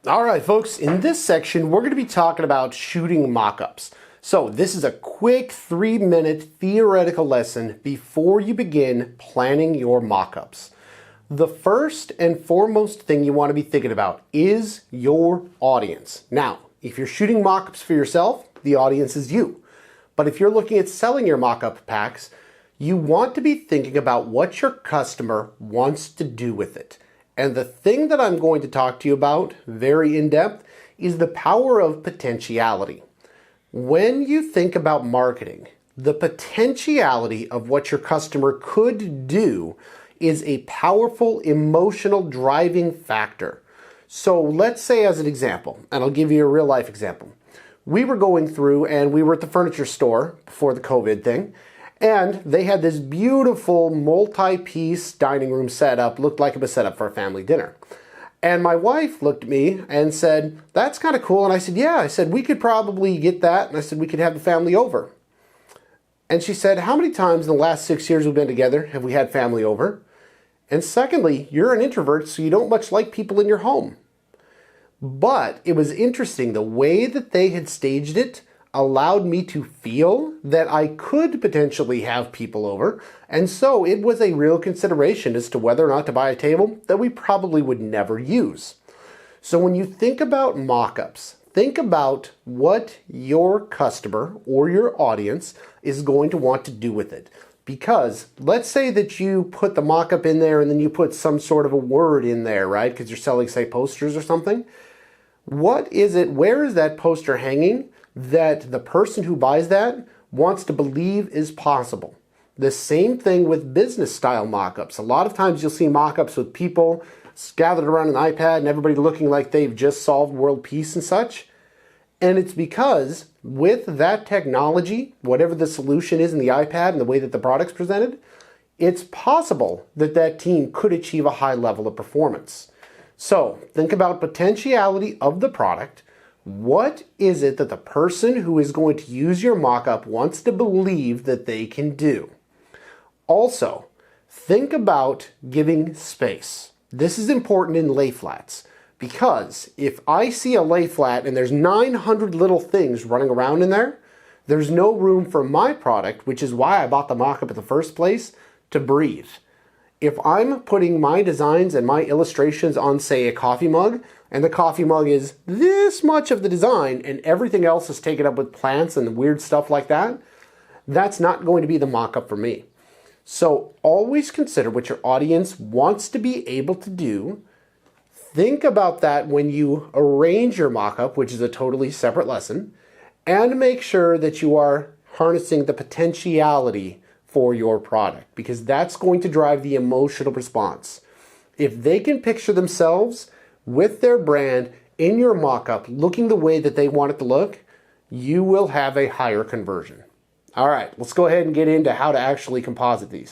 All right, folks, in this section, we're going to be talking about shooting mock-ups. So this is a quick 3-minute theoretical lesson before you begin planning your mock-ups. The first and foremost thing you want to be thinking about is your audience. Now, if you're shooting mock-ups for yourself, the audience is you. But if you're looking at selling your mock-up packs, you want to be thinking about what your customer wants to do with it. And the thing that I'm going to talk to you about, very in-depth, is the power of potentiality. When you think about marketing, the potentiality of what your customer could do is a powerful emotional driving factor. So let's say as an example, and I'll give you a real life example. We were going through and we were at the furniture store before the COVID thing, and they had this beautiful multi-piece dining room setup, looked like it was set up for a family dinner. And my wife looked at me and said, "That's kind of cool." And I said, "Yeah." I said, "We could probably get that." And I said, "We could have the family over." And she said, "How many times in the last 6 years we've been together have we had family over? And secondly, you're an introvert, so you don't much like people in your home." But it was interesting, the way that they had staged it allowed me to feel that I could potentially have people over, and so it was a real consideration as to whether or not to buy a table that we probably would never use. So when you think about mock-ups, think about what your customer or your audience is going to want to do with it. Because let's say that you put the mock-up in there and then you put some sort of a word in there, right? Because you're selling, say, posters or something. What is it, where is that poster hanging that the person who buys that wants to believe is possible? The same thing with business style mock-ups. A lot of times you'll see mock-ups with people gathered around an iPad and everybody looking like they've just solved world peace and such. And it's because with that technology, whatever the solution is in the iPad and the way that the product's presented, it's possible that that team could achieve a high level of performance. So think about potentiality of the product. What is it that the person who is going to use your mock-up wants to believe that they can do? Also, think about giving space. This is important in lay flats, because if I see a lay flat and there's 900 little things running around in there, there's no room for my product, which is why I bought the mock-up in the first place, to breathe. If I'm putting my designs and my illustrations on, say, a coffee mug, and the coffee mug is this much of the design and everything else is taken up with plants and weird stuff like that, that's not going to be the mock-up for me. So always consider what your audience wants to be able to do. Think about that when you arrange your mock-up, which is a totally separate lesson, and make sure that you are harnessing the potentiality for your product, because that's going to drive the emotional response. If they can picture themselves with their brand in your mock-up looking the way that they want it to look, you will have a higher conversion. All right, let's go ahead and get into how to actually composite these.